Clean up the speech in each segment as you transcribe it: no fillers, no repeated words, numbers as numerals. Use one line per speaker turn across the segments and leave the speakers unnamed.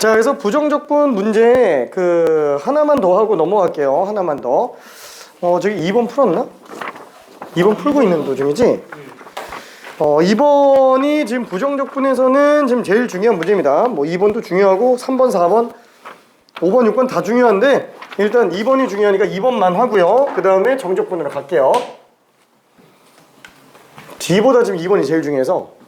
자, 그래서 부정적분 문제 하나만 더 하고 넘어갈게요. 하나만 더. 저기 2번 풀었나? 2번 풀고 있는 도중이지? 2번이 지금 부정적분에서는 지금 제일 중요한 문제입니다. 뭐 2번도 중요하고 3번, 4번, 5번, 6번 다 중요한데 일단 2번이 중요하니까 2번만 하고요. 그 다음에 정적분으로 갈게요. D보다 지금 2번이 제일 중요해서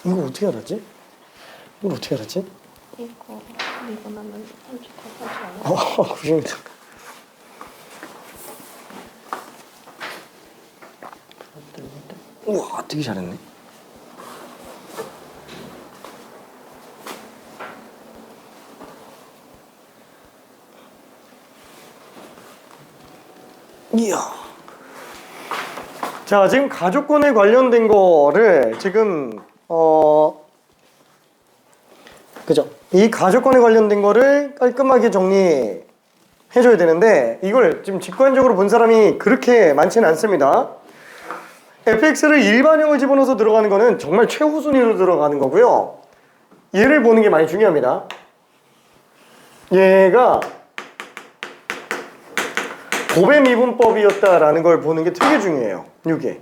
이거 어떻게 알았지? 이걸 어떻게 알았지?
이거 나면 30분 하지 않아?
90m. 우와, 되게 잘했네. 이야. 자, 지금 가족권에 관련된 거를 지금 그죠? 이 가족권에 관련된 거를 깔끔하게 정리해줘야 되는데 이걸 지금 직관적으로 본 사람이 그렇게 많지는 않습니다. fx를 일반형을 집어넣어서 들어가는 거는 정말 최후 순위로 들어가는 거고요. 얘를 보는 게 많이 중요합니다. 얘가 곱의 미분법이었다라는 걸 보는 게 되게 중요해요. 이게.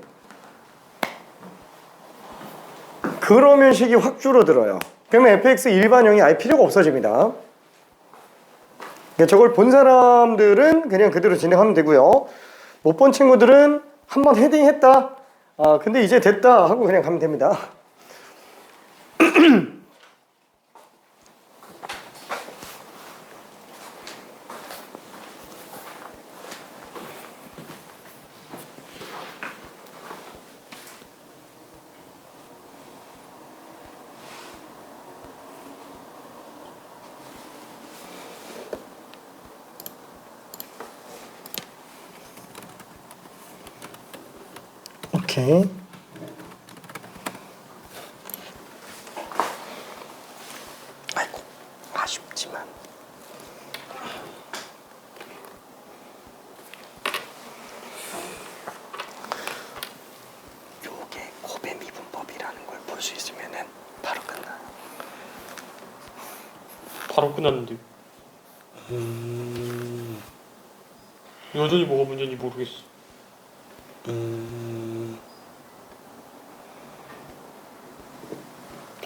그러면 식이 확 줄어들어요. 그러면 fx 일반형이 아예 필요가 없어집니다. 저걸 본 사람들은 그냥 그대로 진행하면 되고요. 못 본 친구들은 한번 헤딩했다. 근데 이제 됐다 하고 그냥 가면 됩니다. 오케이. 아이고, 아쉽지만.
바로 끝났는데. 여전히 뭐가 문제인지 모르겠어.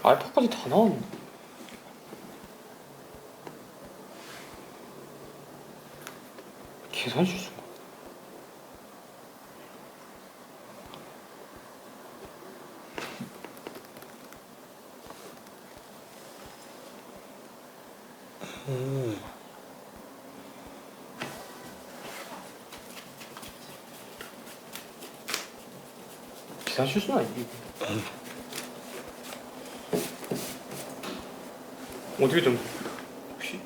알파까지 다 나왔는데. 계산 실수인가? 계산 실수는 아니지. 어떻게 좀 혹시?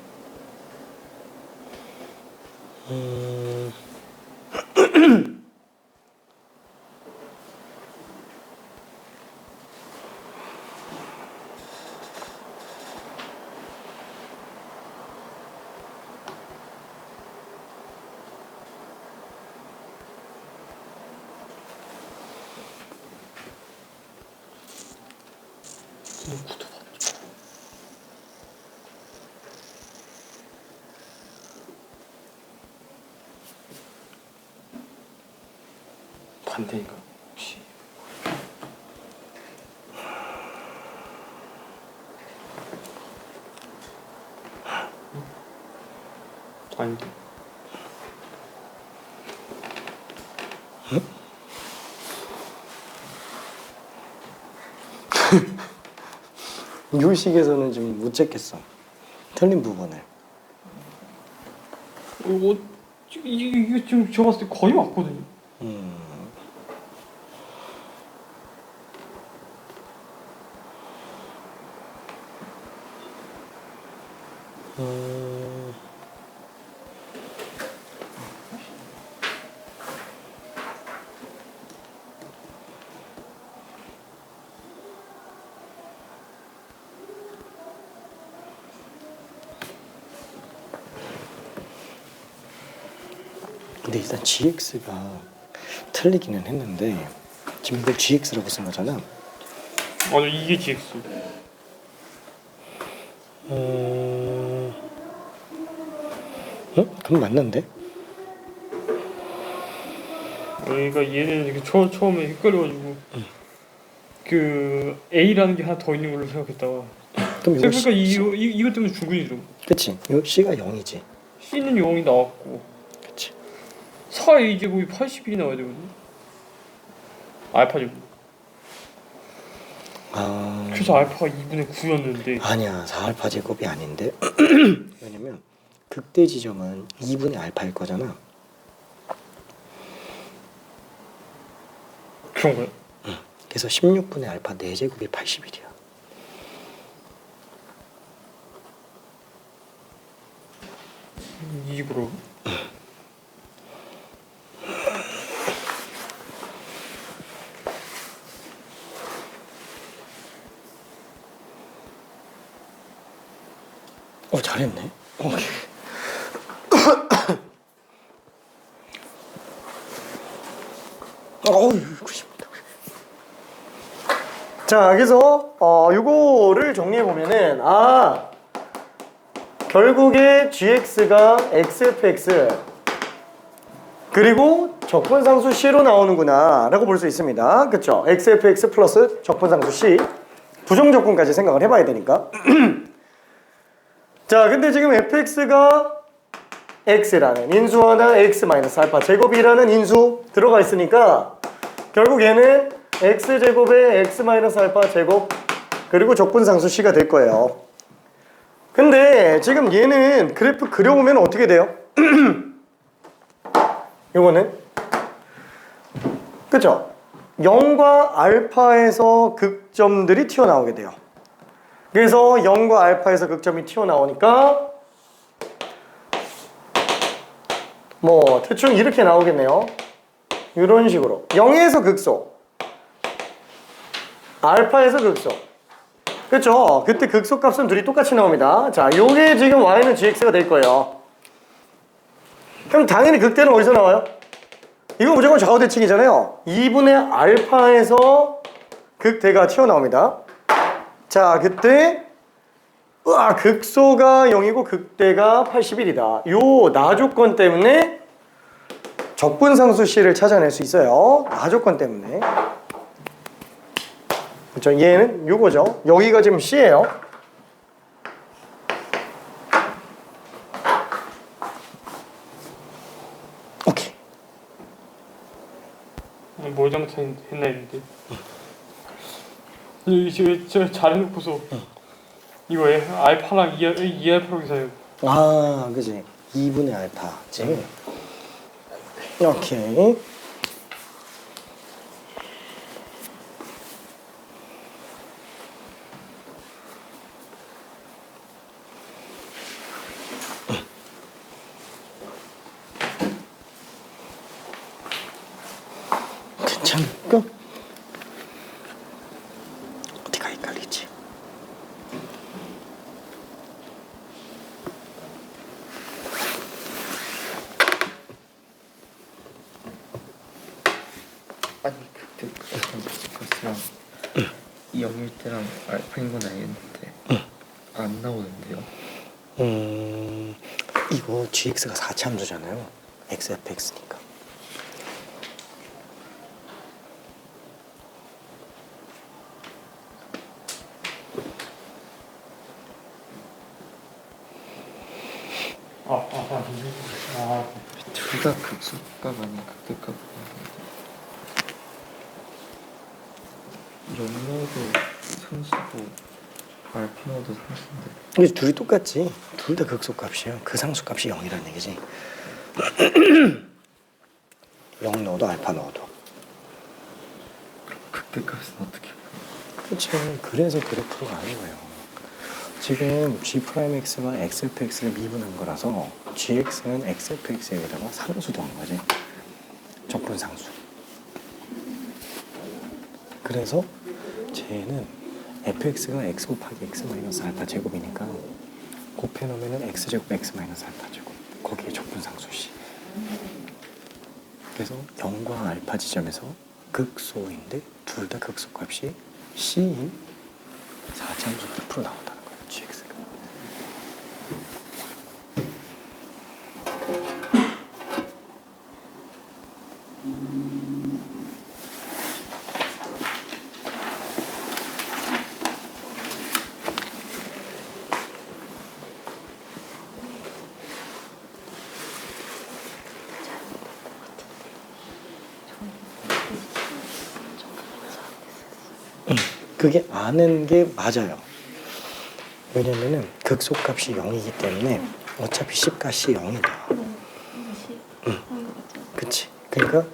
구두 봤죠? 반대인가 혹시? 아닌데.
요식에서는 지금 못 찾겠어. 틀린 부분을.
이게 지금 제가 봤을 때 거의 맞거든요.
근데 일단 GX가 틀리기는 했는데 지금 이걸 GX라고 쓴 거잖아.
아니 이게 GX.
응? 그럼 맞는데?
그러니까 얘는 이렇게 처음에 헷갈려가지고 그 A라는 게 하나 더 있는 걸로 생각했다가
그럼 이거
생각보니까 이거 때문에 중근이더라고.
그치? 이거 C가 0이지.
C는 0이 나왔고
그치?
4A제곱이 80이 나와야 되거든. 알파 제곱. 그래서 알파가 2분의 9였는데
아니야, 4알파 제곱이 아닌데. 왜냐면 극대 지점은 2분의 알파일 거잖아.
그런 거야?
그래서 16분의 알파 4제곱이 80일이야.
이거로?
잘했네. 자, 그래서 요거를 정리해 보면은 결국에 gx가 xfx 그리고 적분상수 c로 나오는구나 라고 볼 수 있습니다. 그쵸? xfx 플러스 적분상수 c 부정적분까지 생각을 해봐야 되니까. 자, 근데 지금 fx가 x라는 인수 하나 x-알파 제곱이라는 인수 들어가 있으니까 결국 얘는 x제곱에 x-알파 제곱 그리고 적분상수 c가 될 거예요. 근데 지금 얘는 그래프 그려보면 어떻게 돼요? 요거는 그쵸? 0과 알파에서 극점들이 튀어나오게 돼요. 그래서 0과 알파에서 극점이 튀어나오니까 뭐 대충 이렇게 나오겠네요. 이런 식으로 0에서 극소, 알파에서 극소. 그쵸? 그때 극소값은 둘이 똑같이 나옵니다. 자, 요게 지금 y는 gx가 될 거예요. 그럼 당연히 극대는 어디서 나와요? 이거 무조건 좌우대칭이잖아요. 2분의 알파에서 극대가 튀어나옵니다. 자, 그때 우와, 극소가 0이고 극대가 81이다. 요 나조건 때문에 적분상수 C를 찾아낼 수 있어요. 나조건 때문에. 그렇죠. 얘는 요거죠. 여기가 지금 C예요. 오케이.
뭐 잘못했나 했는데. 이거 저 잘해놓고서 이거 알파랑 2알파로 계산해요.
아, 그지. 2분의 알파지. 오케이. 괜찮을까? 어디가 헷갈리지?
아니 그때 버스랑 0일 때랑 알파인 건 알겠는데 안 나오는데요.
이거 gx가 4참수잖아요. xfx니까.
둘 다 극소값 아닌 극대값. 0넣어도 상수고 알파 넣어도 상수인데.
이게 둘이 똑같지. 둘 다 극소값이야. 그 상수값이 0이라는 얘기지. 0 넣어도 알파 넣어도.
극대값은 어떻게?
그렇지. 그래서 그래프로 가는 거예요. 지금 G'X가 XFX를 미분한 거라서 GX는 XFX에다가 상수 더한 거지. 적분상수. 그래서 쟤는 fx가 x 곱하기 x 마이너스 알파 제곱이니까 곱해놓으면 x제곱 x 마이너스 알파 제곱. 거기에 적분상수 C. 그래서 0과 알파 지점에서 극소인데 둘 다 극소값이 C인 4참수 그래프로 나온다는 거예요. GX가. 그게 아는 게 맞아요. 왜냐면은 극소값이 0이기 때문에 어차피 C값이 0이다. 그치. 그러니까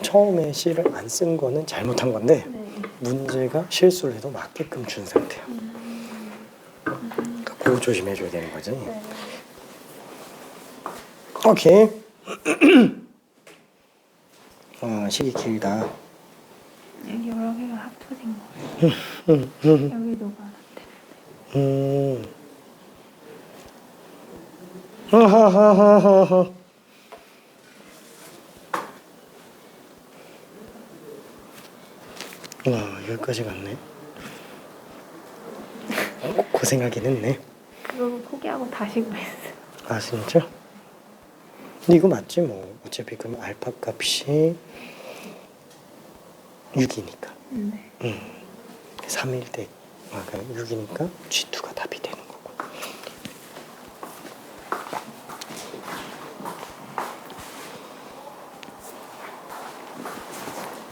처음에 C를 안 쓴 거는 잘못한 건데 문제가 실수를 해도 맞게끔 준 상태야. 그러니까 그거 조심해줘야 되는 거지. 오케이. 식이 길다.
여러 개가 합쳐진 거예요. 여기도 많았대.
하하하하하. 와, 여기까지 갔네. 고생하긴 했네.
그거 포기하고 다시 구했어요.
아, 진짜? 근데 이거 맞지 뭐. 어차피 그럼 알파 값이 6이니까.
네.
3일 때 6이니까 G2가 답이 되는 거고.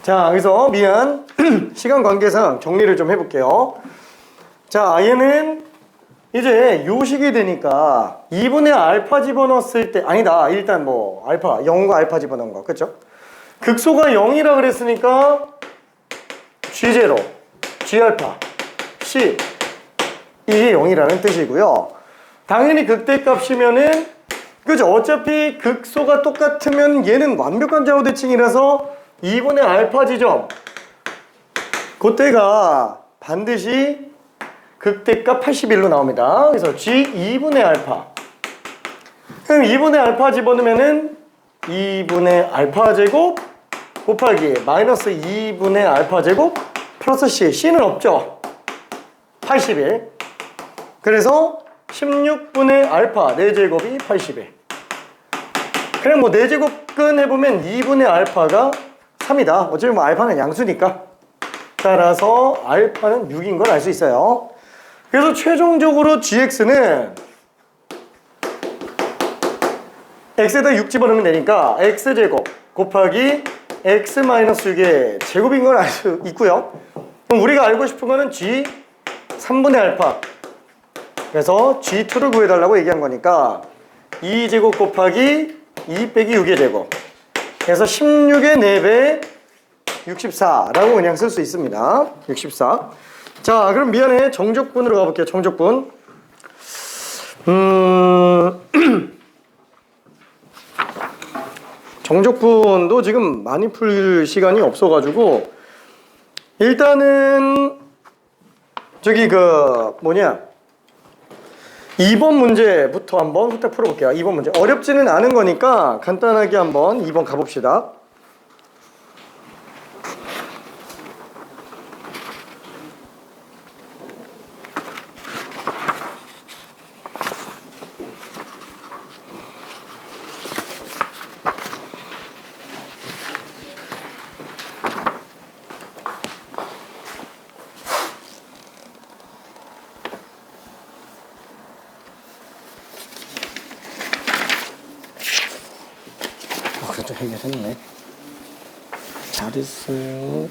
자, 여기서 미안. 시간 관계상 정리를 좀 해볼게요. 자, 얘는 이제 요식이 되니까 2분의 알파 집어넣었을 때 아니다. 일단 뭐 알파 0과 알파 집어넣은 거 그렇죠? 극소가 0이라 그랬으니까 G0, G알파, C 이게 0이라는 뜻이고요. 당연히 극대값이면은 그죠? 어차피 극소가 똑같으면 얘는 완벽한 좌우 대칭이라서 2분의 알파 지점 그때가 반드시 극대값 81로 나옵니다. 그래서 G 2분의 알파. 그럼 2분의 알파 집어넣으면은 2분의 알파 제곱 곱하기 마이너스 2분의 알파 제곱 플러스 C. C는 없죠. 81. 그래서 16분의 알파 4제곱이 80에 그냥 뭐 4제곱근 해보면 2분의 알파가 3이다. 어차피 뭐 알파는 양수니까. 따라서 알파는 6인 걸 알 수 있어요. 그래서 최종적으로 gx는 x에다 6 집어넣으면 되니까 x제곱 곱하기 x-6의 제곱인 걸 알 수 있고요. 그럼 우리가 알고 싶은 거는 g 3분의 알파. 그래서 g2를 구해달라고 얘기한 거니까 2제곱 곱하기 2 빼기 6의 제곱. 그래서 16의 4배 64라고 그냥 쓸 수 있습니다. 64. 자, 그럼 미안해. 정적분으로 가볼게요. 정적분. 정적분도 지금 많이 풀 시간이 없어가지고 일단은 저기 2번 문제부터 한번 후딱 풀어볼게요. 2번 문제. 어렵지는 않은 거니까 간단하게 한번 2번 가봅시다. 그래도 해결했네. 잘했어요.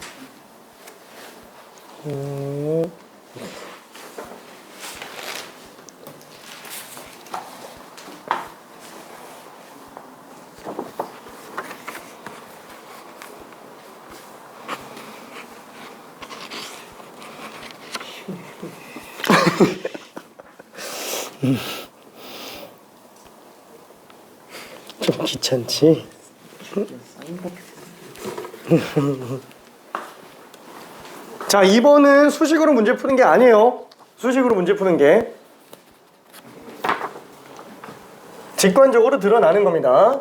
좀 귀찮지? 자, 2번은 수식으로 문제 푸는 게 아니에요. 수식으로 문제 푸는 게 직관적으로 드러나는 겁니다.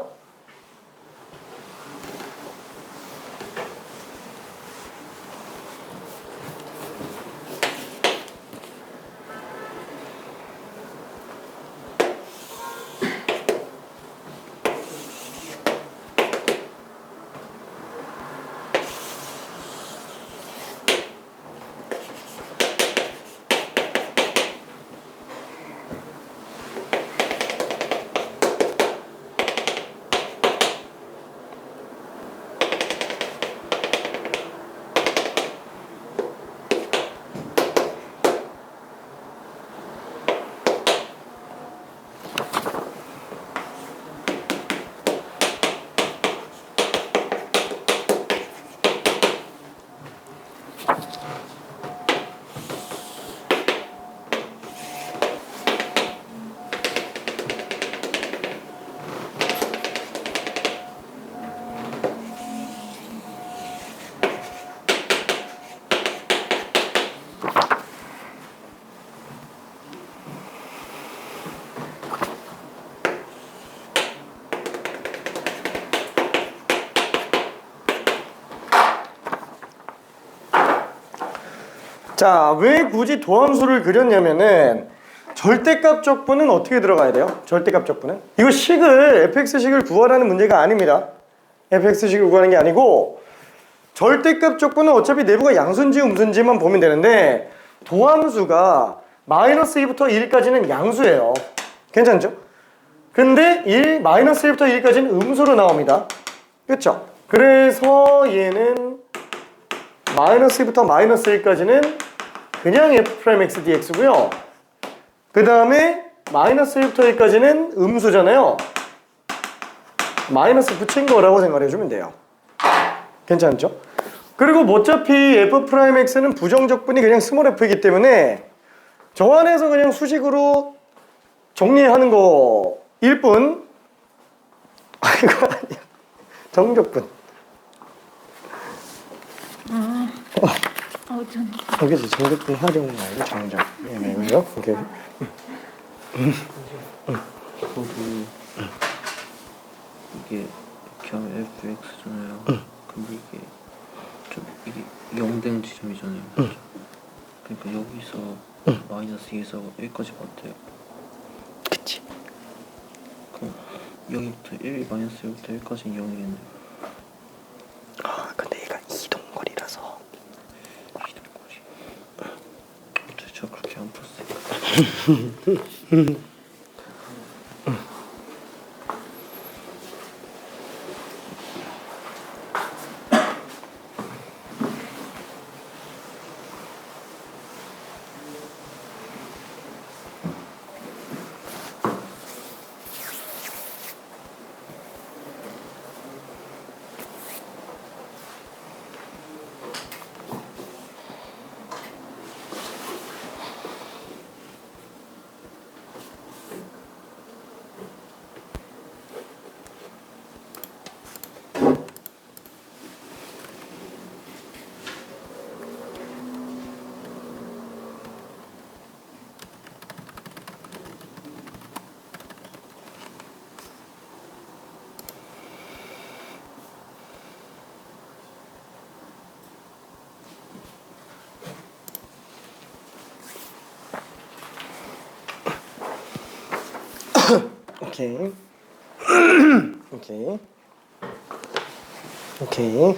자, 왜 굳이 도함수를 그렸냐면은 절대값 적분은 어떻게 들어가야 돼요? 절대값 적분은 이거 식을 fx식을 구하라는 문제가 아닙니다. fx식을 구하는 게 아니고 절대값 적분은 어차피 내부가 양수인지 음수인지만 보면 되는데 도함수가 -2부터 1까지는 양수예요. 괜찮죠? 근데 -1부터 1까지는 음수로 나옵니다. 그렇죠? 그래서 얘는 -2부터 -1까지는 그냥 f'x dx고요. 그 다음에 -1부터 1까지는 음수잖아요. 마이너스 붙인 거라고 생각해 주면 돼요. 괜찮죠? 그리고 어차피 f'x는 부정적분이 그냥 스몰 f이기 때문에 저 안에서 그냥 수식으로 정리하는 거일 뿐. 이거 아니야. 정적분. 여기서 정적분 활용 말고 정적. 이거요? 오케이.
저도 이게 이렇게 하면 fx잖아요. 근데 이게 0된 지점이잖아요. 그러니까 여기서 마이너스 2에서 여기까지 같아요.
그치.
그럼 여기부터 1 마이너스 여기부터 여기까지 0이겠네요.
아, 근데 얘가 이동거리라서.
이동거리. 어떻게 제가 그렇게 안 풀었어요?
오케이. 오케이. 오케이.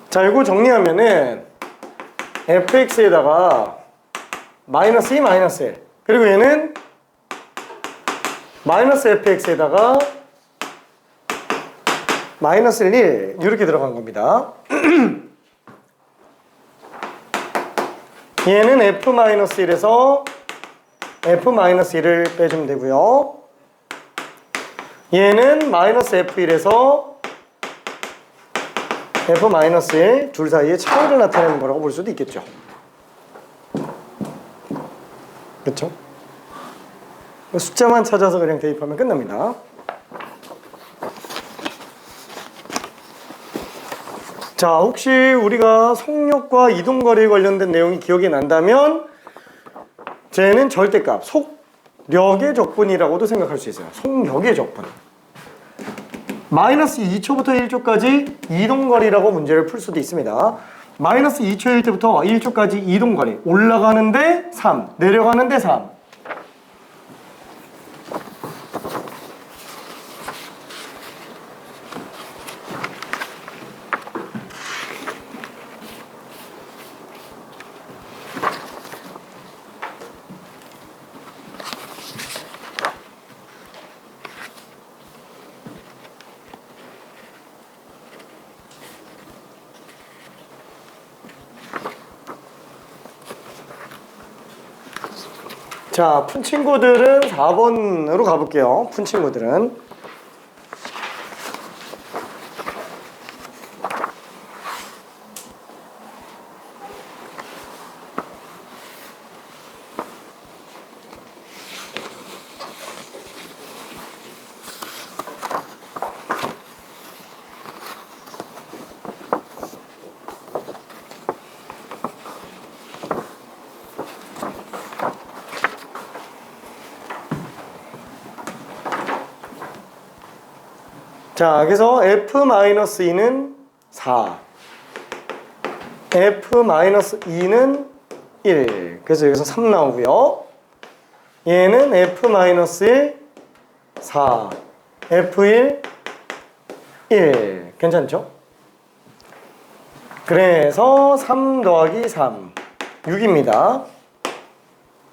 자, 이거 정리하면은 fx에다가 마이너스 2 마이너스 1 그리고 얘는 마이너스 fx에다가 마이너스 1 이렇게 들어간 겁니다. 얘는 f-1에서 f-1을 빼주면 되고요. 얘는 마이너스 f1에서 f-1 둘 사이의 차이를 나타내는 거라고 볼 수도 있겠죠. 그렇죠? 숫자만 찾아서 그냥 대입하면 끝납니다. 자, 혹시 우리가 속력과 이동거리에 관련된 내용이 기억이 난다면 쟤는 절대값, 속력의 적분이라고도 생각할 수 있어요. 속력의 적분. 마이너스 2초부터 1초까지 이동거리라고 문제를 풀 수도 있습니다. 마이너스 2초일 때부터 1초까지 이동거리. 올라가는데 3, 내려가는데 3. 자, 푼 친구들은 4번으로 가볼게요. 푼 친구들은. 자, 그래서 f-2는 4, f-2는 1. 그래서 여기서 3 나오고요. 얘는 f-1, 4, f1, 1. 괜찮죠? 그래서 3 더하기 3, 6입니다.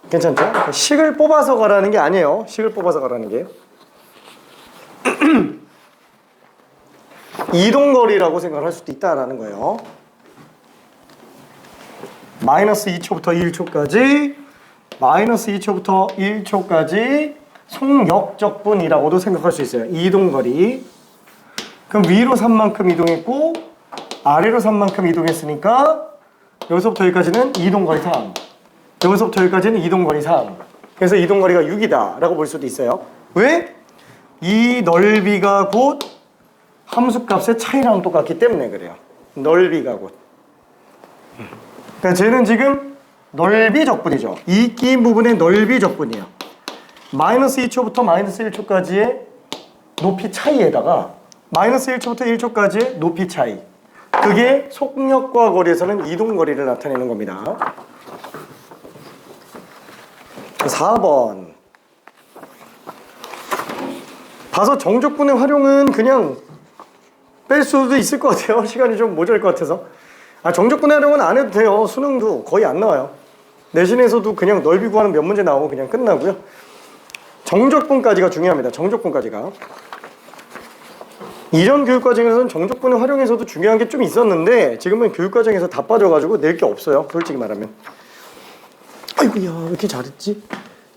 괜찮죠? 식을 뽑아서 가라는 게 아니에요. 식을 뽑아서 가라는 게요. 이동거리라고 생각할 수도 있다라는 거예요. 마이너스 2초부터 1초까지 마이너스 2초부터 1초까지 속력적분이라고도 생각할 수 있어요. 이동거리. 그럼 위로 3만큼 이동했고 아래로 3만큼 이동했으니까 여기서부터 여기까지는 이동거리 3. 여기서부터 여기까지는 이동거리 3. 그래서 이동거리가 6이다 라고 볼 수도 있어요. 왜? 이 넓이가 곧 함수값의 차이랑 똑같기 때문에 그래요. 넓이가 곧. 그러니까 쟤는 지금 넓이 적분이죠. 이 끼인 부분의 넓이 적분이에요. 마이너스 2초부터 마이너스 1초까지의 높이 차이에다가 마이너스 1초부터 1초까지의 높이 차이. 그게 속력과 거리에서는 이동거리를 나타내는 겁니다. 4번. 봐서 정적분의 활용은 그냥 뺄 수도 있을 것 같아요. 시간이 좀 모자랄 것 같아서. 정적분의 활용은 안 해도 돼요. 수능도 거의 안 나와요. 내신에서도 그냥 넓이 구하는 몇 문제 나오고 그냥 끝나고요. 정적분까지가 중요합니다. 정적분까지가. 이전 교육과정에서는 정적분의 활용에서도 중요한 게 좀 있었는데 지금은 교육과정에서 다 빠져가지고 낼 게 없어요. 솔직히 말하면. 아이고야 왜 이렇게 잘했지?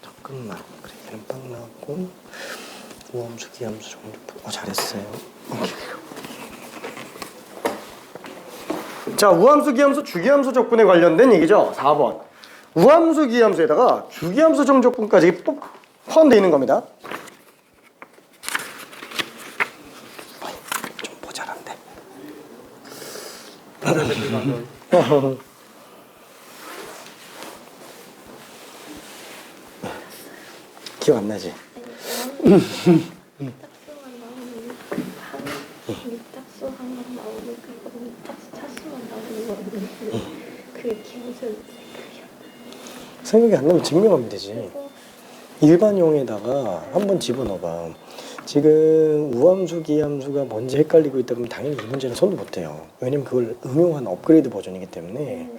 잠깐만. 그래 얘는 빵 나왔고 우함수, 기함수, 정적분. 잘했어요. 오케이. 자, 우함수, 기함수, 주기함수 적분에 관련된 얘기죠. 4번. 우함수, 기함수에다가 주기함수 정적분까지 포함되어 있는 겁니다. 좀 모자란데. 기억 안 나지?
밑짝수 하나 나오는 그거 밑짝수 차수만 나오는 거였는데 그게 기억을
생각이 안 나면 증명하면 되지. 일반용에다가 한번 집어넣어봐. 지금 우함수, 기함수가 뭔지 헷갈리고 있다 그러면 당연히 이 문제는 손도 못 대요. 왜냐면 그걸 응용한 업그레이드 버전이기 때문에.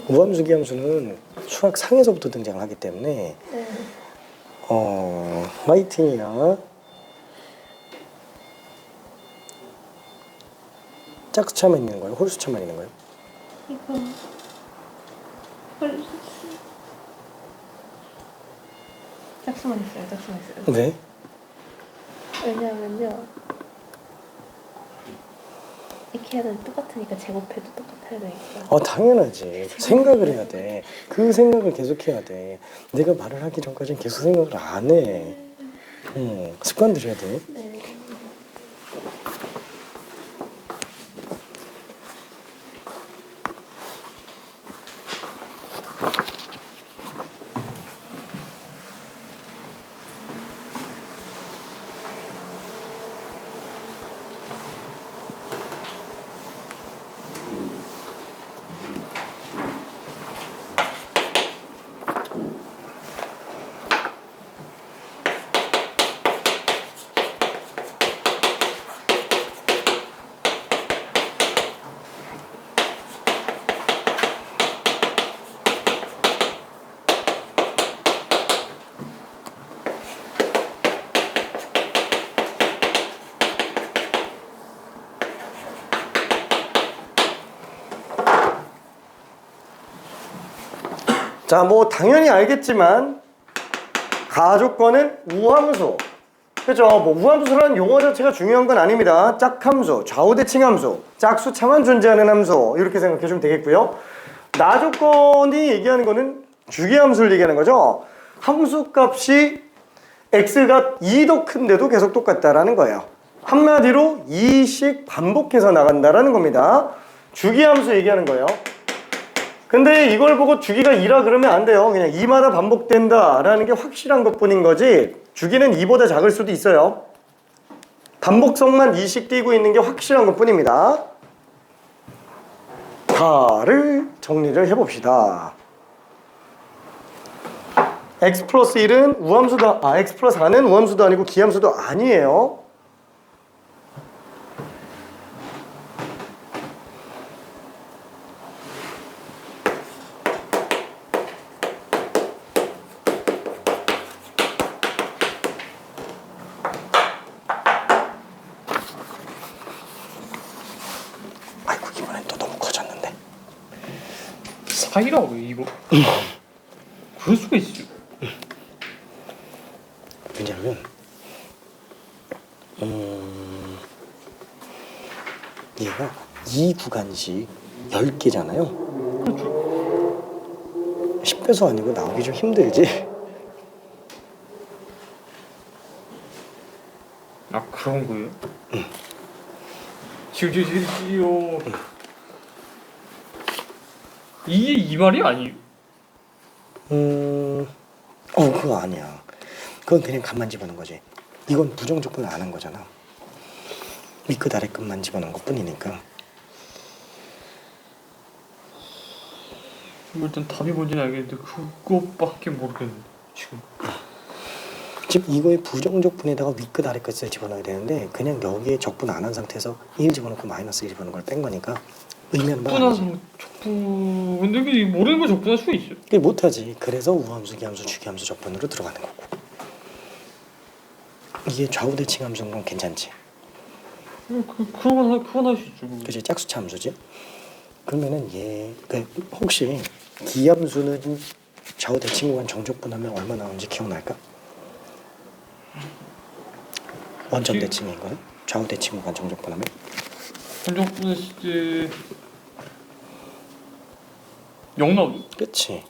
우함수, 기함수는 수학 상에서부터 등장을 하기 때문에 화이팅이야. 짝수차만 있는 거예요? 홀수차만 있는 거예요?
이거 홀수 짝수만 있어요. 짝수만 있어요.
네?
왜냐하면요 이렇게 해야 되는 똑같으니까 제곱해도 똑같아야 되니까.
당연하지. 생각을 해야 돼. 그 생각을 계속 해야 돼. 내가 말을 하기 전까지는 계속 생각을 안 해. 습관 들여야 돼.
네.
자, 뭐 당연히 알겠지만 가조건은 우함수. 그죠? 뭐 우함수라는 용어 자체가 중요한 건 아닙니다. 짝함수, 좌우대칭함수, 짝수차만 존재하는 함수 이렇게 생각해주면 되겠고요. 나조건이 얘기하는 거는 주기함수를 얘기하는 거죠. 함수값이 x가 2도 큰데도 계속 똑같다라는 거예요. 한마디로 2씩 반복해서 나간다라는 겁니다. 주기함수 얘기하는 거예요. 근데 이걸 보고 주기가 2라 그러면 안 돼요. 그냥 2마다 반복된다라는 게 확실한 것뿐인 거지 주기는 2보다 작을 수도 있어요. 반복성만 2씩 띄고 있는 게 확실한 것뿐입니다. 다를 정리를 해봅시다. x 플러스 1은 우함수도 x 플러스 4는 우함수도 아니고 기함수도 아니에요. 아이고 이번엔 또 너무 커졌는데.
파이라고 이거. 그럴 수가 있어.
왜냐면 얘가 이 구간씩 10개잖아요.
그렇죠.
10배속 아니고 나오기 좀 힘들지.
아 그런 거예요? 지금 이게 이 말이 아니에요?
그거 아니야. 그건 그냥 간만 집어넣은 거지. 이건 부정적분을 안 한 거잖아. 밑끝 아래 끝만 집어넣은 것 뿐이니까.
일단 답이 뭔지는 알겠는데 그거밖에 모르겠는데 지금.
즉 이거의 부정적분에다가 위끝 아래 끝을 집어넣어야 되는데 그냥 여기에 적분 안 한 상태에서 1 집어넣고 마이너스 1 집어넣은 걸 뺀 거니까 의미하는 바가 아니지.
적분 근데 이게 모르는 거 적분할 수가 있어요.
그게 못하지. 그래서 우함수, 기함수, 주기함수 적분으로 들어가는 거고. 이게 좌우 대칭 함수인 건 괜찮지.
그건 할 수 있죠.
그치, 짝수차 함수지. 그러면은 혹시 기함수는 좌우 대칭 구간 정적분하면 얼마 나오는지 기억날까? 원점 대칭인 거는 좌우 대칭 구간 정적분하면
정적분은 이제 0 나오죠.
그치.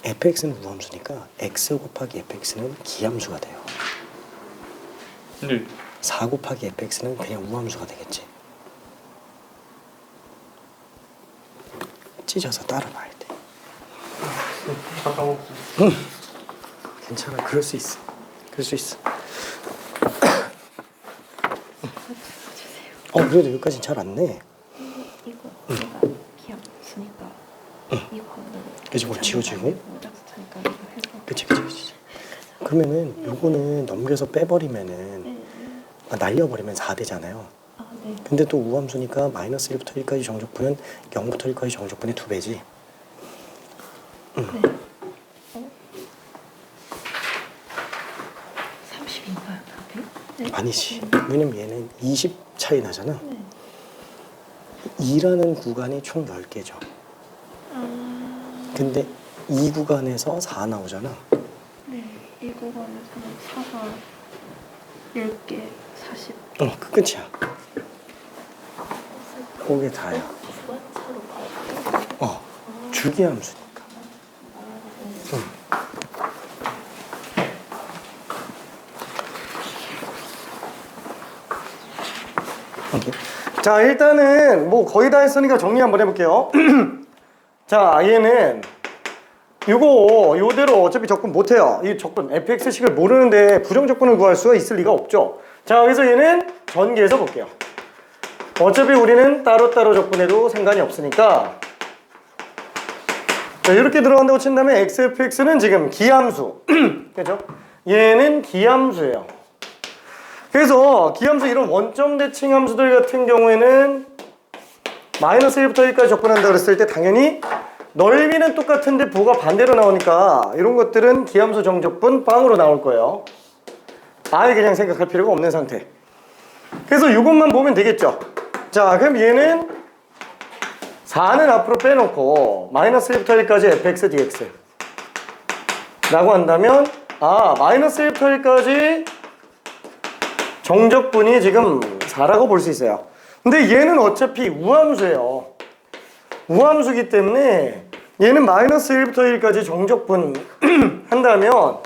fx는 우함수니까 x 곱하기 fx는 기함수가 돼요.
네.
4 곱하기 fx는 그냥 우함수가 되겠지. 찢어서 따라봐야 돼.
잠깐만.
괜찮아. 그럴 수 있어. 그럴 수 있어. 그래도 여기까지는 잘 안 내.
이거 내가 기억 쓰니까 이거는
그치, 뭐 지워지고.
짝수 차니까 이거 해서
그치. 그러면은 요거는 넘겨서 빼버리면은 날려버리면 4 되잖아요.
네.
근데 또 우함수니까 마이너스 1부터 1까지 정적분은 0부터 1까지 정적분의 2배지.
네. 30인가요, 답이? 네.
아니지. 왜냐면 얘는 20 차이 나잖아.
네.
2라는 구간이 총 10개죠. 근데 이 구간에서 4 나오잖아.
네. 이 구간에서는 4가 10개 40.
그 끝이야. 그게 다야.
주관차로 가요.
주기함수니까. 오케이. 자, 일단은 뭐 거의 다 했으니까 정리 한번 해볼게요. 자, 얘는 요대로 어차피 적분 못해요. 이 적분 fx식을 모르는데 부정적분을 구할 수가 있을 리가 없죠. 자, 그래서 얘는 전개해서 볼게요. 어차피 우리는 따로따로 적분해도 상관이 없으니까, 자, 이렇게 들어간다고 친다면 xfx는 지금 기함수 그죠? 얘는 기함수예요. 그래서 기함수 이런 원점 대칭 함수들 같은 경우에는 마이너스 1부터 1까지 적분한다 그랬을 때 당연히 넓이는 똑같은데 부호가 반대로 나오니까 이런 것들은 기함수 정적분 빵으로 나올 거예요. 아예 그냥 생각할 필요가 없는 상태. 그래서 이것만 보면 되겠죠. 자, 그럼 얘는 4는 앞으로 빼놓고 마이너스 1부터 1까지 fx dx 라고 한다면 마이너스 1부터 1까지 정적분이 지금 4라고 볼 수 있어요. 근데 얘는 어차피 우함수예요. 우함수기 때문에 얘는 마이너스 1부터 1까지 정적분 한다면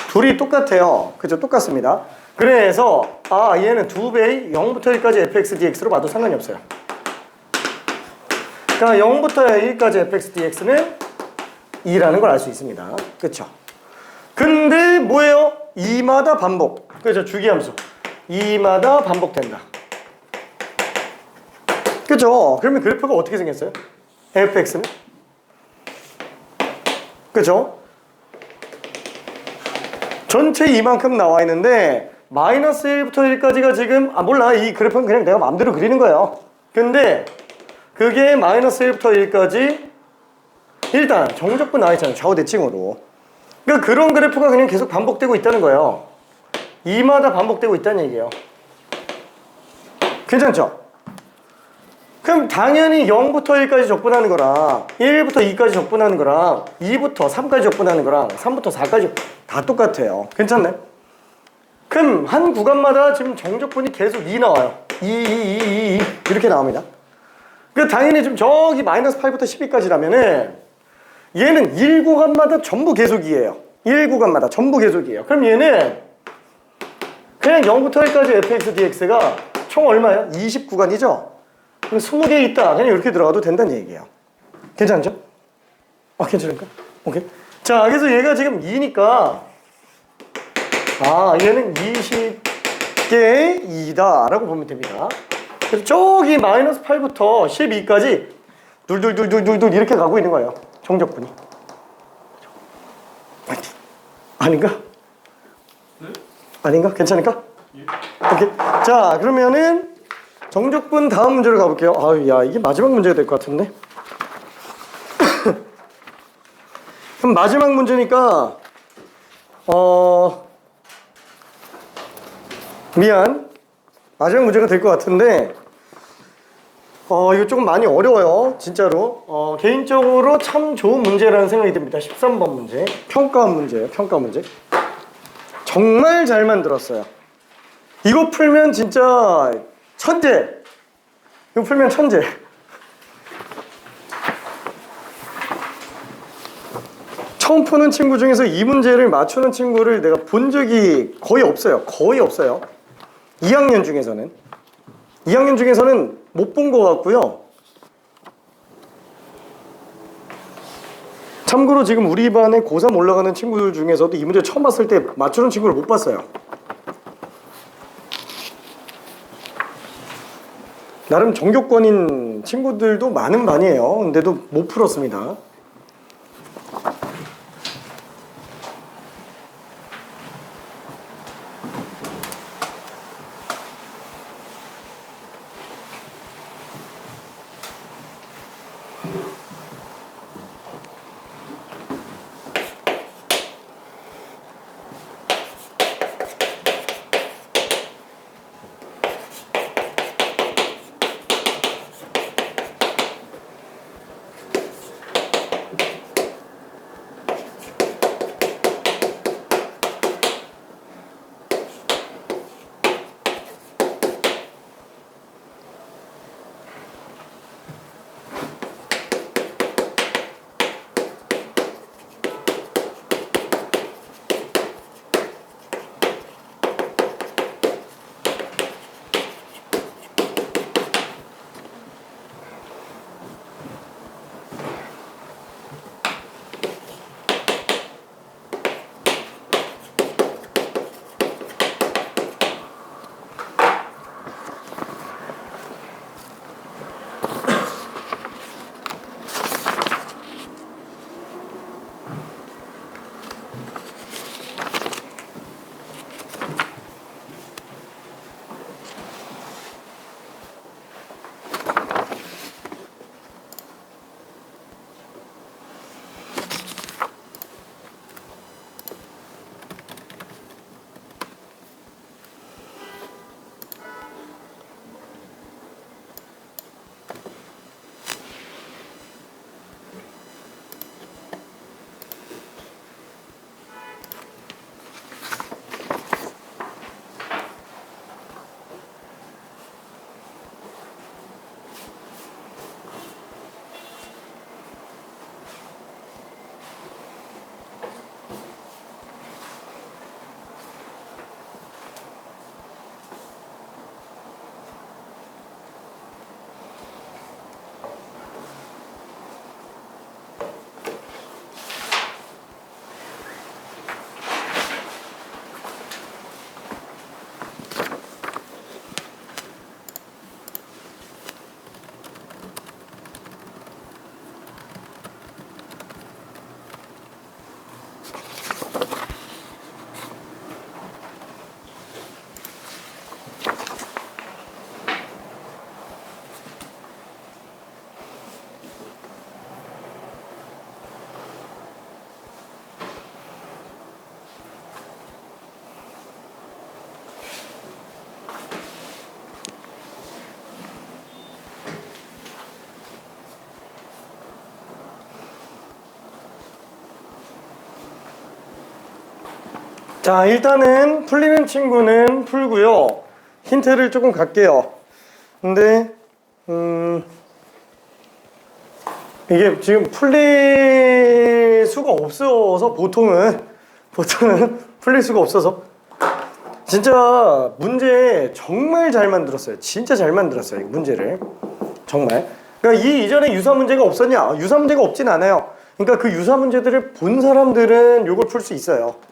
둘이 똑같아요. 그죠? 똑같습니다. 그래서 얘는 2배의 0부터 1까지 fx dx로 봐도 상관이 없어요. 그러니까 0부터 1까지 fx dx는 2라는 걸 알 수 있습니다. 그쵸? 근데 뭐예요? 2마다 반복. 그죠? 주기함수. 2마다 반복된다. 그죠? 그러면 그래프가 어떻게 생겼어요? fx는? 그죠? 전체 이만큼 나와 있는데 마이너스 1부터 1까지가 지금 몰라. 이 그래프는 그냥 내가 마음대로 그리는 거예요. 근데 그게 마이너스 1부터 1까지 일단 정적분 나와 있잖아요. 좌우 대칭으로. 그러니까 그런 그래프가 그냥 계속 반복되고 있다는 거예요. 2마다 반복되고 있다는 얘기예요. 괜찮죠? 그럼 당연히 0부터 1까지 적분하는 거랑 1부터 2까지 적분하는 거랑 2부터 3까지 적분하는 거랑 3부터 4까지 다 똑같아요. 괜찮네? 그럼 한 구간마다 지금 정적분이 계속 2 나와요. 2 이렇게 나옵니다. 그 당연히 지금 저기 마이너스 8부터 12까지라면은 얘는 1구간마다 전부 계속 2예요. 1구간마다 전부 계속이에요. 그럼 얘는 그냥 0부터 1까지 fx dx가 총 얼마예요? 20구간이죠? 그럼 20개 있다. 그냥 이렇게 들어가도 된다는 얘기예요. 괜찮죠? 괜찮을까? 오케이. 자, 그래서 얘가 지금 2니까 얘는 20개의 2다 라고 보면 됩니다. 그래서 저기 마이너스 8부터 12까지 둘둘둘둘둘 이렇게 가고 있는 거예요. 정적분이. 아닌가?
네?
아닌가? 괜찮을까?
예.
오케이. 자, 그러면은 정적분 다음 문제로 가볼게요. 야, 이게 마지막 문제가 될 것 같은데. 그럼 마지막 문제니까 미안. 마지막 문제가 될 것 같은데 이거 조금 많이 어려워요. 진짜로. 개인적으로 참 좋은 문제라는 생각이 듭니다. 13번 문제. 평가 문제예요. 평가 문제. 정말 잘 만들었어요. 이거 풀면 진짜 천재. 이거 풀면 천재. 처음 푸는 친구 중에서 이 문제를 맞추는 친구를 내가 본 적이 거의 없어요. 거의 없어요. 2학년 중에서는. 2학년 중에서는 못 본 것 같고요. 참고로 지금 우리 반에 고3 올라가는 친구들 중에서도 이 문제 처음 봤을 때 맞추는 친구를 못 봤어요. 나름 정교권인 친구들도 많은 반이에요. 근데도 못 풀었습니다. 자, 일단은 풀리는 친구는 풀고요. 힌트를 조금 갈게요. 근데 이게 지금 풀릴 수가 없어서 보통은 풀릴 수가 없어서 진짜 문제 정말 잘 만들었어요. 진짜 잘 만들었어요. 이 문제를 정말. 그러니까 이 이전에 유사 문제가 없었냐? 유사 문제가 없진 않아요. 그러니까 그 유사 문제들을 본 사람들은 이걸 풀 수 있어요.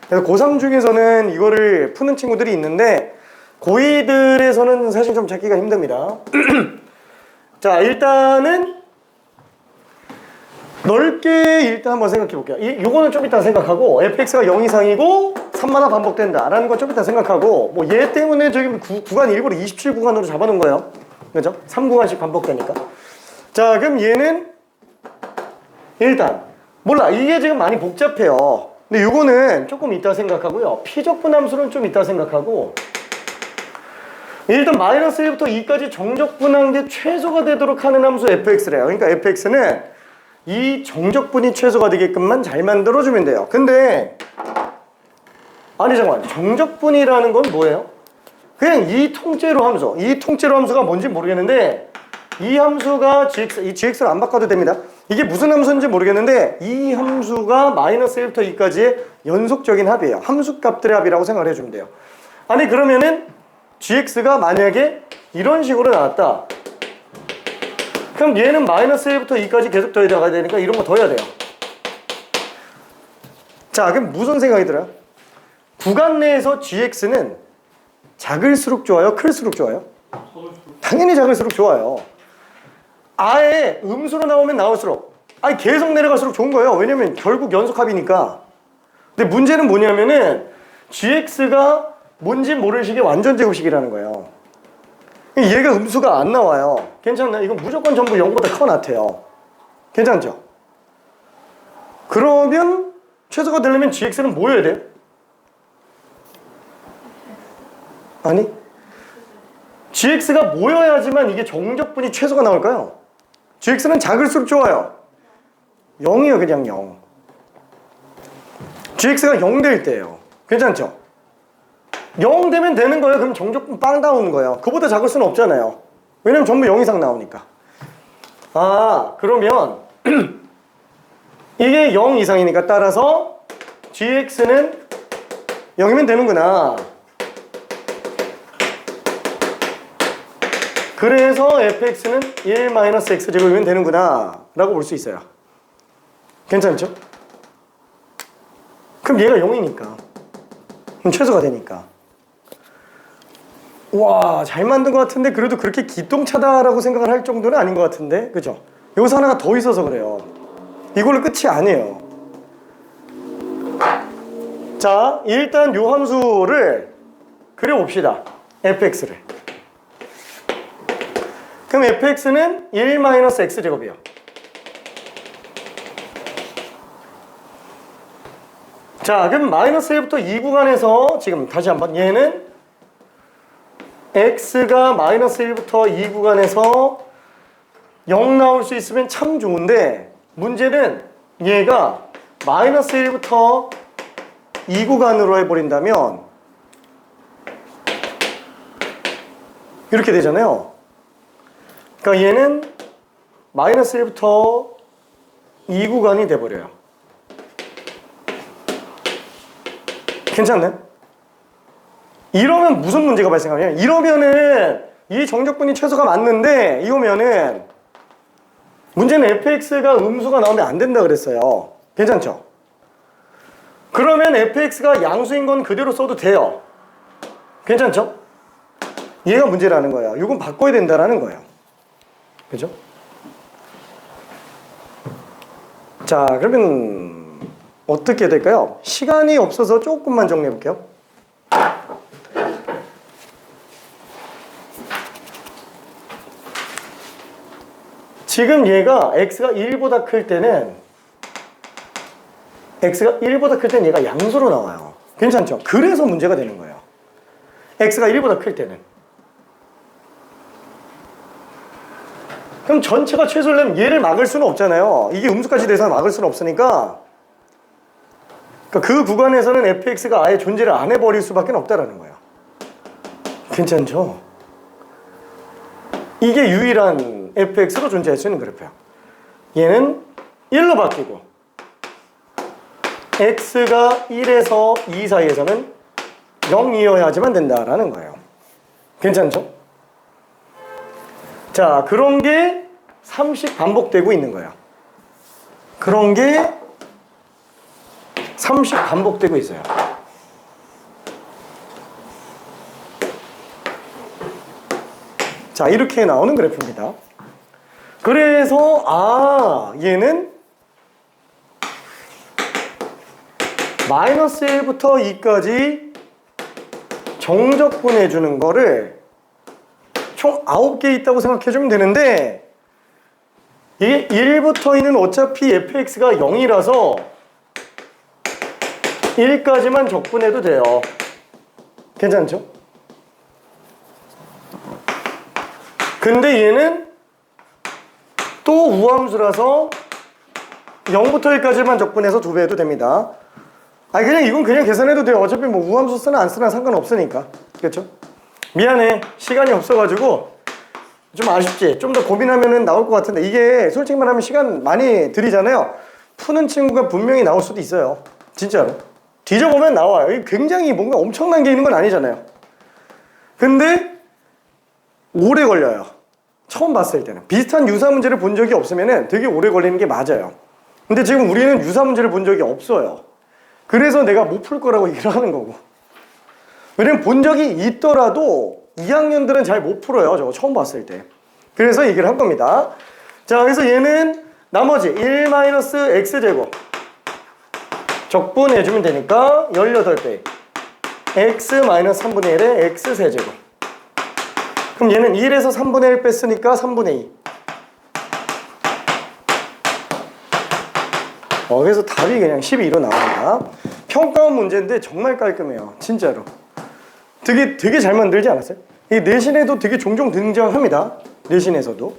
그래서 고3 중에서는 이거를 푸는 친구들이 있는데 고2들에서는 사실 좀 찾기가 힘듭니다. 자, 일단은 넓게 일단 한번 생각해 볼게요. 요거는 좀 이따 생각하고 fx가 0 이상이고 3마다 반복된다 라는 건 좀 이따 생각하고 뭐 얘 때문에 저기 구간 일부러 27구간으로 잡아놓은 거예요. 그죠? 3구간씩 반복되니까. 자, 그럼 얘는 일단 몰라. 이게 지금 많이 복잡해요. 근데 요거는 조금 이따 생각하고요. 피적분함수는 좀 이따 생각하고 일단 마이너스 1부터 2까지 정적분한 게 최소가 되도록 하는 함수 fx래요. 그러니까 fx는 이 정적분이 최소가 되게끔만 잘 만들어주면 돼요. 근데 아니 잠깐만, 정적분이라는 건 뭐예요? 그냥 이 통째로 함수가 뭔지 모르겠는데 이 함수가 이 gx를 안 바꿔도 됩니다. 이게 무슨 함수인지 모르겠는데 이 함수가 마이너스 1부터 2까지의 연속적인 합이에요. 함수값들의 합이라고 생각을 해주면 돼요. 아니 그러면은 gx가 만약에 이런 식으로 나왔다. 그럼 얘는 마이너스 1부터 2까지 계속 더해나가야 되니까 이런 거 더해야 돼요. 자, 그럼 무슨 생각이 들어요? 구간 내에서 gx는 작을수록 좋아요? 클수록 좋아요? 당연히 작을수록 좋아요. 아예 음수로 나오면 나올수록 아니 계속 내려갈수록 좋은 거예요. 왜냐면 결국 연속합이니까. 근데 문제는 뭐냐면은 gx가 뭔지 모를 식의 완전 제곱식이라는 거예요. 얘가 음수가 안 나와요. 괜찮나? 이건 무조건 전부 0보다 커 낫대요. 괜찮죠? 그러면 최소가 되려면 gx는 뭐여야 돼요? 아니 gx가 모여야지만 이게 정적분이 최소가 나올까요? gx는 작을수록 좋아요. 0이요. 그냥 0. gx가 0 될 때예요. 괜찮죠? 0 되면 되는 거예요. 그럼 정적분 빵 나오는 거예요. 그보다 작을 수는 없잖아요. 왜냐면 전부 0 이상 나오니까. 아, 그러면 이게 0 이상이니까 따라서 gx는 0이면 되는구나. 그래서 fx는 1-x제곱이면 되는구나 라고 볼 수 있어요. 괜찮죠? 그럼 얘가 0이니까 그럼 최소가 되니까. 와, 잘 만든 것 같은데 그래도 그렇게 기똥차다라고 생각을 할 정도는 아닌 것 같은데, 그죠? 여기서 하나가 더 있어서 그래요. 이걸로 끝이 아니에요. 자, 일단 요 함수를 그려봅시다. fx를. 그럼 fx는 1-x제곱이에요. 자, 그럼 마이너스 1부터 2 구간에서 지금 다시 한번 얘는 x가 마이너스 1부터 2 구간에서 0 나올 수 있으면 참 좋은데 문제는 얘가 마이너스 1부터 2 구간으로 해버린다면 이렇게 되잖아요. 그러니까 얘는 마이너스 1부터 2 구간이 돼버려요. 괜찮나요? 이러면 무슨 문제가 발생하냐면 이러면은 이 정적분이 최소가 맞는데 이러면은 문제는 fx가 음수가 나오면 안 된다 그랬어요. 괜찮죠? 그러면 fx가 양수인 건 그대로 써도 돼요. 괜찮죠? 얘가 문제라는 거예요. 이건 바꿔야 된다라는 거예요. 그죠? 자, 그러면 어떻게 될까요? 시간이 없어서 조금만 정리해 볼게요. 지금 얘가 x가 1보다 클 때는 얘가 양수로 나와요. 괜찮죠? 그래서 문제가 되는 거예요. x가 1보다 클 때는. 그럼 전체가 최소려면 얘를 막을 수는 없잖아요. 이게 음수까지 돼서 막을 수는 없으니까 그러니까 그 구간에서는 fx가 아예 존재를 안 해버릴 수밖에 없다라는 거예요. 괜찮죠? 이게 유일한 fx로 존재할 수 있는 그래프야. 얘는 1로 바뀌고 x가 1에서 2 사이에서는 0이어야지만 된다라는 거예요. 괜찮죠? 자, 그런 게 30 반복되고 있는 거예요. 그런 게 30 반복되고 있어요. 자, 이렇게 나오는 그래프입니다. 그래서 얘는 마이너스 1부터 2까지 정적분해 주는 거를 총 9개 있다고 생각해 주면 되는데, 이게 1부터 2는 어차피 fx가 0이라서 1까지만 적분해도 돼요. 괜찮죠? 근데 얘는 또 우함수라서 0부터 1까지만 적분해서 2배 해도 됩니다. 그냥 이건 그냥 계산해도 돼요. 어차피 뭐 우함수 쓰나 안 쓰나 상관없으니까. 그렇죠? 미안해, 시간이 없어가지고 좀 아쉽지? 좀 더 고민하면은 나올 것 같은데, 이게 솔직히 말하면 시간 많이 들이잖아요. 푸는 친구가 분명히 나올 수도 있어요. 진짜로 뒤져보면 나와요. 이게 굉장히 뭔가 엄청난 게 있는 건 아니잖아요. 근데 오래 걸려요. 처음 봤을 때는. 비슷한 유사 문제를 본 적이 없으면은 되게 오래 걸리는 게 맞아요. 근데 지금 우리는 유사 문제를 본 적이 없어요. 그래서 내가 못 풀 거라고 얘기를 하는 거고. 왜냐면 본 적이 있더라도 2학년들은 잘 못 풀어요. 저거 처음 봤을 때. 그래서 얘기를 한 겁니다. 자, 그래서 얘는 나머지 1-x제곱 적분해주면 되니까 18배 x-3분의 1에 x세제곱. 그럼 얘는 1에서 3분의 1 뺐으니까 3분의 2. 그래서 답이 그냥 12로 나옵니다. 평가원 문제인데 정말 깔끔해요. 진짜로. 되게 잘 만들지 않았어요? 이 내신에도 되게 종종 등장합니다. 내신에서도.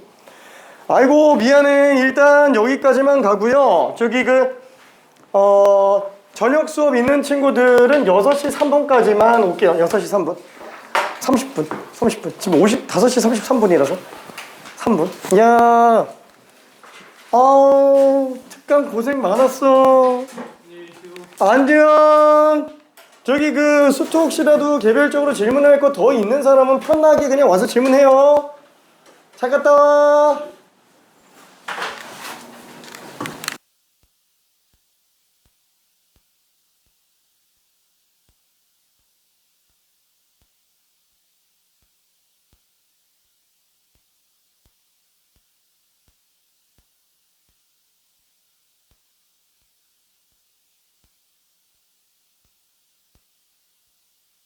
아이고 미안해. 일단 여기까지만 가고요. 저기 저녁 수업 있는 친구들은 6시 3분까지만 올게요. 6시 3분. 30분. 지금 5시 33분이라서 3분. 야, 특강 고생 많았어. 안녕. 저기 수트 혹시라도 개별적으로 질문할 거 더 있는 사람은 편하게 그냥 와서 질문해요. 잘 갔다 와.